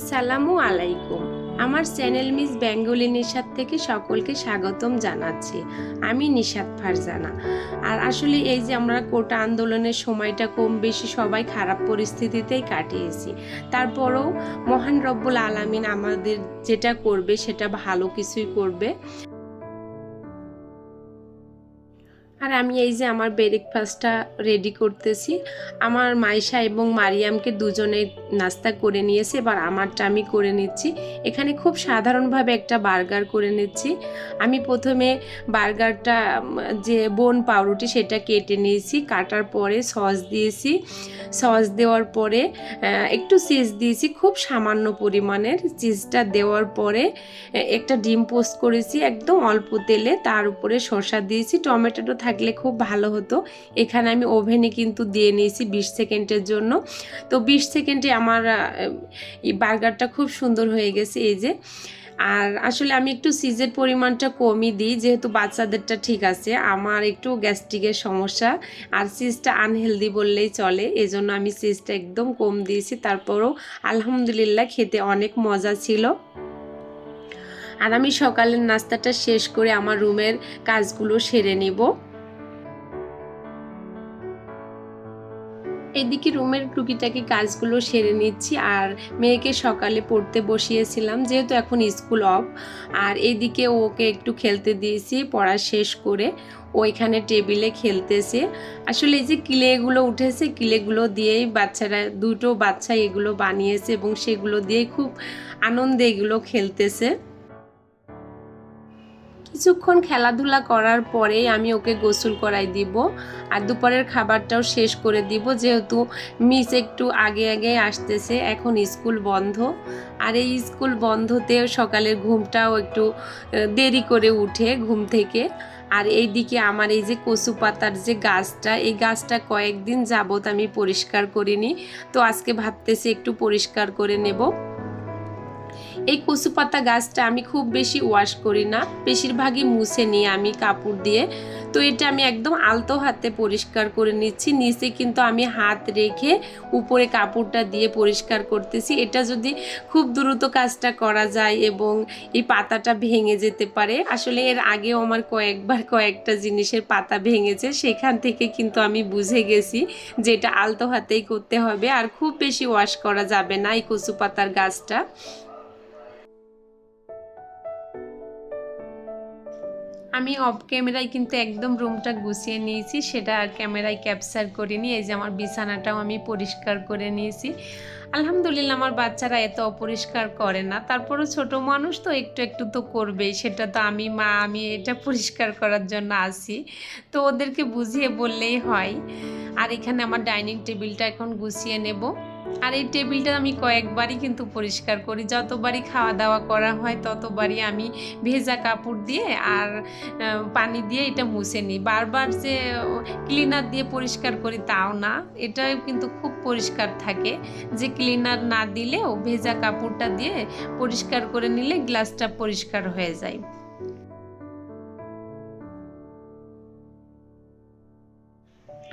আসসালামু আলাইকুম। আমার চ্যানেল মিস বেঙ্গলি নিশাত থেকে সকলকে স্বাগতম জানাচ্ছি। আমি নিশাত ফারজানা। আর আসলে এই যে আমরা কোটা আন্দোলনের সময়টা কম বেশি সবাই খারাপ পরিস্থিতিতেই কাটিয়েছি, তারপরেও মহান রব্বুল আলামিন আমাদের যেটা করবে সেটা ভালো কিছুই করবে। আর আমি এই যে আমার ব্রেকফাস্টটা রেডি করতেছি। আমার মাইশা এবং মারিয়ামকে দুজনে নাস্তা করে নিয়েছে, এবার আমারটা আমি করে নিচ্ছি। এখানে খুব সাধারণভাবে একটা বার্গার করে নিচ্ছি। আমি প্রথমে বার্গারটা যে বোন পাউরুটি সেটা কেটে নিয়েছি, কাটার পরে সস দিয়েছি। সস দেওয়ার পরে একটু চিজ দিয়েছি, খুব সামান্য পরিমাণের। চিজটা দেওয়ার পরে একটা ডিম পোস্ট করেছি একদম অল্প তেলে, তার উপরে শসা দিয়েছি। টমেটো থাকলে খুব ভালো হতো। এখানে আমি ওভেনে কিন্তু দিয়ে নিয়েছি 20 সেকেন্ডের জন্য। তো 20 সেকেন্ডে আমার এই বার্গারটা খুব সুন্দর হয়ে গেছে। এই যে, আর আসলে আমি একটু চিজের পরিমাণটা কমই দিই, যেহেতু বাচ্চাদেরটা ঠিক আছে, আমার একটু গ্যাস্ট্রিকের সমস্যা আর চিজটা আনহেলদি বললেই চলে, এজন্য আমি চিজটা একদম কম দিয়েছি। তারপরও আলহামদুলিল্লাহ খেতে অনেক মজা ছিল। আর আমি সকালের নাস্তাটা শেষ করে আমার রুমের কাজগুলো সেরে নিব। এদিকে রুমের টুকিটাকি কাজগুলো সেরে নিচ্ছি, আর মেয়েকে সকালে পড়তে বসিয়েছিলাম, যেহেতু এখন স্কুল অফ। আর এইদিকে ওকে একটু খেলতে দিয়েছি পড়া শেষ করে। ও এখানে টেবিলে খেলতেছে। আসলে এই যে ক্লেগুলো উঠেছে, ক্লেগুলো দিয়েই বাচ্চারা, দুটো বাচ্চা এগুলো বানিয়েছে এবং সেগুলো দিয়েই খুব আনন্দে এগুলো খেলতেছে। কিছুক্ষণ খেলাধুলা করার পরেই আমি ওকে গোসল করাই দিব, আর দুপুরের খাবারটাও শেষ করে দিব, যেহেতু মিস একটু আগে আগে আসতেছে, এখন স্কুল বন্ধ। আর এই স্কুল বন্ধতে সকালের ঘুমটাও একটু দেরি করে উঠে ঘুম থেকে। আর এইদিকে আমার এই যে কচু পাতার যে গাছটা, এই গাছটা কয়েকদিন যাবত আমি পরিষ্কার করিনি, তো আজকে ভাবতেছি একটু পরিষ্কার করে নেব। এই কচু পাতা গাছটা আমি খুব বেশি ওয়াশ করি না, বেশিরভাগই মুছে নিই আমি কাপড় দিয়ে। তো এটা আমি একদম আলতো হাতে পরিষ্কার করে নিচ্ছি। নিচে কিন্তু আমি হাত রেখে উপরে কাপড়টা দিয়ে পরিষ্কার করতেছি। এটা যদি খুব দ্রুত কাজটা করা যায় এবং এই পাতাটা ভেঙে যেতে পারে। আসলে এর আগেও আমার কয়েকটা জিনিসের পাতা ভেঙেছে, সেখান থেকে কিন্তু আমি বুঝে গেছি যে এটা আলতো হাতেই করতে হবে, আর খুব বেশি ওয়াশ করা যাবে না এই কচু পাতার গাছটা। আমি অফ ক্যামেরায় কিন্তু একদম রুমটা গুছিয়ে নিয়েছি, সেটা আর ক্যামেরায় ক্যাপচার করিনি। এই যে আমার বিছানাটাও আমি পরিষ্কার করে নিয়েছি। আলহামদুলিল্লাহ আমার বাচ্চারা এত অপরিষ্কার করে না, তারপরও ছোট মানুষ তো একটু একটু তো করবেই, সেটা তো আমি মা, আমি এটা পরিষ্কার করার জন্য আসি, তো ওদেরকে বুঝিয়ে বললেই হয়। আর এখানে আমার ডাইনিং টেবিলটা এখন গুছিয়ে নেব। আর এই টেবিলটা আমি কয়েকবারই কিন্তু পরিষ্কার করি, যতবারই খাওয়া দাওয়া করা হয় ততবারই আমি ভেজা কাপড় দিয়ে আর পানি দিয়ে এটা মুছে নিই। বারবার যে ক্লিনার দিয়ে পরিষ্কার করি তাও না, এটাও কিন্তু খুব পরিষ্কার থাকে। যে ক্লিনার না দিলেও ভেজা কাপড়টা দিয়ে পরিষ্কার করে নিলে গ্লাসটা পরিষ্কার হয়ে যায়।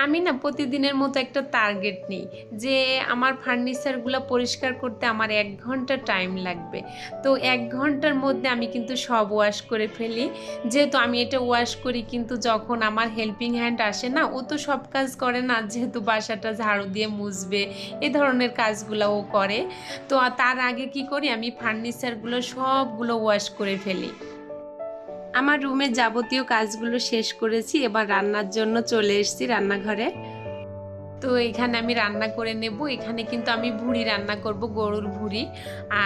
আমি না প্রতিদিনের মতো একটা টার্গেট নিই যে আমার ফার্নিচারগুলো পরিষ্কার করতে আমার 1 ঘন্টা টাইম লাগবে। তো 1 ঘন্টার মধ্যে আমি কিন্তু সব ওয়াশ করে ফেলি। যেহেতু আমি এটা ওয়াশ করি, কিন্তু যখন আমার হেল্পিং হ্যান্ড আসে না, ও তো সব কাজ করে না, যেহেতু বাসাটা ঝাড়ু দিয়ে মুছবে, এ ধরনের কাজগুলো ও করে। তো তার আগে কি করি, আমি ফার্নিচারগুলো সবগুলো ওয়াশ করে ফেলি। আমার রুমের যাবতীয় কাজগুলো শেষ করেছি, এবার রান্নার জন্য চলে এসেছি রান্নাঘরে। তো এখানে আমি রান্না করে নেব। এখানে কিন্তু আমি ভুঁড়ি রান্না করব, গরুর ভুঁড়ি।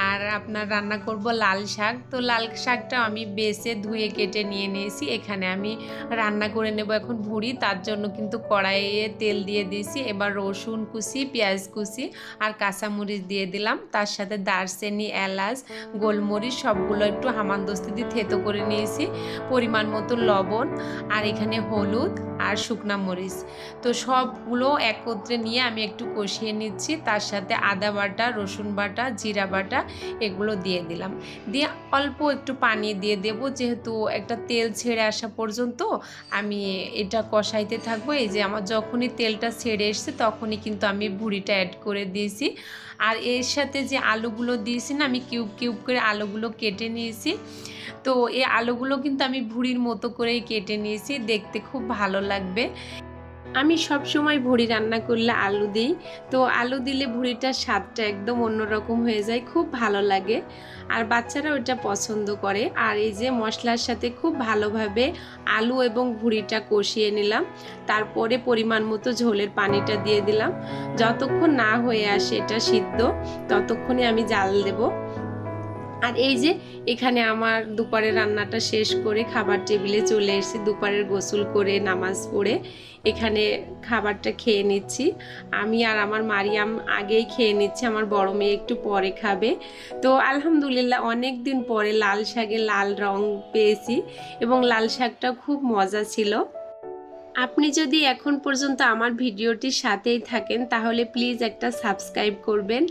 আর আপনার রান্না করব লাল শাক। তো লাল শাকটা আমি বেছে ধুয়ে কেটে নিয়ে নিয়েছি। এখানে আমি রান্না করে নেব এখন ভুঁড়ি। তার জন্য কিন্তু কড়াইয়ে তেল দিয়ে দিয়েছি। এবার রসুন কুচি, পেঁয়াজ কুচি আর কাঁচামরিচ দিয়ে দিলাম। তার সাথে দারচিনি, এলাচ, গোলমরিচ সবগুলো একটু হামানদিস্তা দিয়ে থেতো করে নিয়েছি। পরিমাণ মতো লবণ, আর এখানে হলুদ আর শুকনা মরিচ। তো সবগুলো এক একত্রে নিয়ে আমি একটু কষিয়ে নিচ্ছি। তার সাথে আদা বাটা, রসুন বাটা, জিরা বাটা এগুলো দিয়ে দিলাম। দিয়ে অল্প একটু পানি দিয়ে দেব, যেহেতু একটা তেল ছেড়ে আসা পর্যন্ত আমি এটা কষাইতে থাকবো। এই যে আমার যখনই তেলটা ছেড়ে এসছে তখনই কিন্তু আমি ভুঁড়িটা অ্যাড করে দিয়েছি। আর এর সাথে যে আলুগুলো দিয়েছি না, আমি কিউব কিউব করে আলুগুলো কেটে নিয়েছি। তো এই আলুগুলো কিন্তু আমি ভুঁড়ির মতো করেই কেটে নিয়েছি, দেখতে খুব ভালো লাগবে। আমি সব সময় ভুঁড়ি রান্না করলে আলু দিই, তো আলু দিলে ভুঁড়িটার স্বাদটা একদম অন্যরকম হয়ে যায়, খুব ভালো লাগে আর বাচ্চারা ওটা পছন্দ করে। আর এই যে মশলার সাথে খুব ভালোভাবে আলু এবং ভুঁড়িটা কষিয়ে নিলাম। তারপরে পরিমাণ মতো ঝোলের পানিটা দিয়ে দিলাম। যতক্ষণ না হয়ে আসে এটা সিদ্ধ, ততক্ষণে আমি জাল দেব। আর এই যে এখানে আমার দুপুরের রান্নাটা শেষ করে খাবার টেবিলে চলে এসেছি। দুপুরের গোসল করে নামাজ পড়ে এখানে খাবারটা খেয়ে নিচ্ছি। আমি আর আমার মারিয়াম আগেই খেয়ে নিচ্ছি, আমার বড় মেয়ে একটু পরে খাবে। তো আলহামদুলিল্লাহ অনেক দিন পরে লাল শাকে লাল রং পেয়েছি এবং লাল শাকটা খুব মজা ছিল। আপনি যদি এখন পর্যন্ত আমার ভিডিওটির সাথেই থাকেন তাহলে প্লিজ একটা সাবস্ক্রাইব করবেন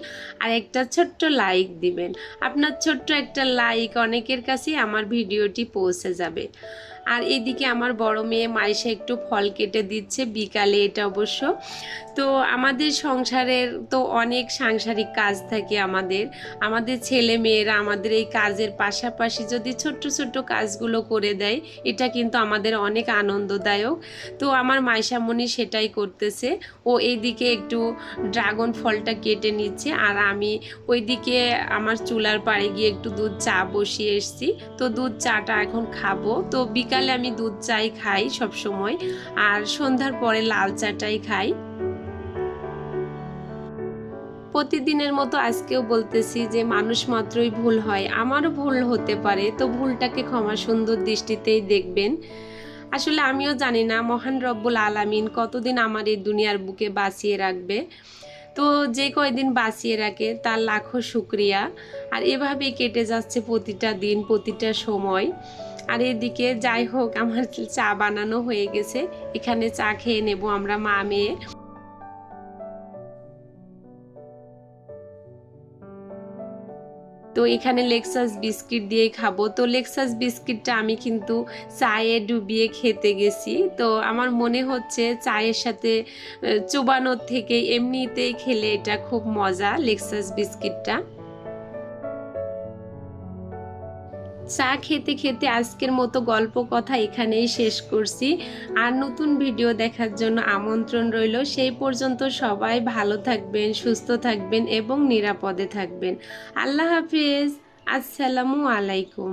আর একটা ছোট্ট লাইক দিবেন। আপনার ছোট্ট একটা লাইক অনেকের কাছেই আমার ভিডিওটি পৌঁছে যাবে। আর এদিকে আমার বড় মেয়ে মাইশা একটু ফল কেটে দিচ্ছে বিকালে, এটা অবশ্য। তো আমাদের সংসারের তো অনেক সাংসারিক কাজ থাকে, আমাদের ছেলে মেয়েরা আমাদের এই কাজের পাশাপাশি যদি ছোট্ট ছোট্ট কাজগুলো করে দেয়, এটা কিন্তু আমাদের অনেক আনন্দদায়ক। তো আমার মাইশামণি সেটাই করতেছে। ও এইদিকে একটু ড্রাগন ফলটা কেটে নিচ্ছে আর আমি ওইদিকে আমার চুলার পাড়ে গিয়ে একটু দুধ চা বসিয়ে এসেছি। তো দুধ চাটা এখন খাবো। তো বিকালে আমি দুধ চাই খাই সব সময়, আর সন্ধ্যার পরে লাল চাটাই খাই। প্রতিদিনের মতো আজকেও বলতেছি যে মানুষ মাত্রই ভুল হয়, আমারও ভুল হতে পারে, তো ভুলটাকে ক্ষমা সুন্দর দৃষ্টিতেই দেখবেন। আসলে আমিও জানি না মহান রব্বুল আলামিন কতদিন আমার এই দুনিয়ার বুকে বাঁচিয়ে রাখবে। তো যে কয়দিন বাঁচিয়ে রাখে তার লাখো শুক্রিয়া। আর এভাবেই কেটে যাচ্ছে প্রতিটা দিন, প্রতিটা সময়। আর এদিকে যাই হোক আমার চা বানানো হয়ে গেছে, এখানে চা খেয়ে নেব আমরা মা মেয়ে। তো এখানে লেক্সাস বিস্কিট দিয়ে খাবো। তো লেক্সাস বিস্কিটটা আমি কিন্তু চায়ে ডুবিয়ে খেতে গেছি। তো আমার মনে হচ্ছে চায়ের সাথে চোবানোর থেকে এমনিতেই খেলে এটা খুব মজা, লেক্সাস বিস্কিটটা। চা খেতে খেতে আজকের মতো গল্প কথা এখানেই শেষ করছি। আর নতুন ভিডিও দেখার জন্য আমন্ত্রণ রইল। সেই পর্যন্ত সবাই ভালো থাকবেন, সুস্থ থাকবেন এবং নিরাপদে থাকবেন। আল্লাহ হাফিজ। আসসালামু আলাইকুম।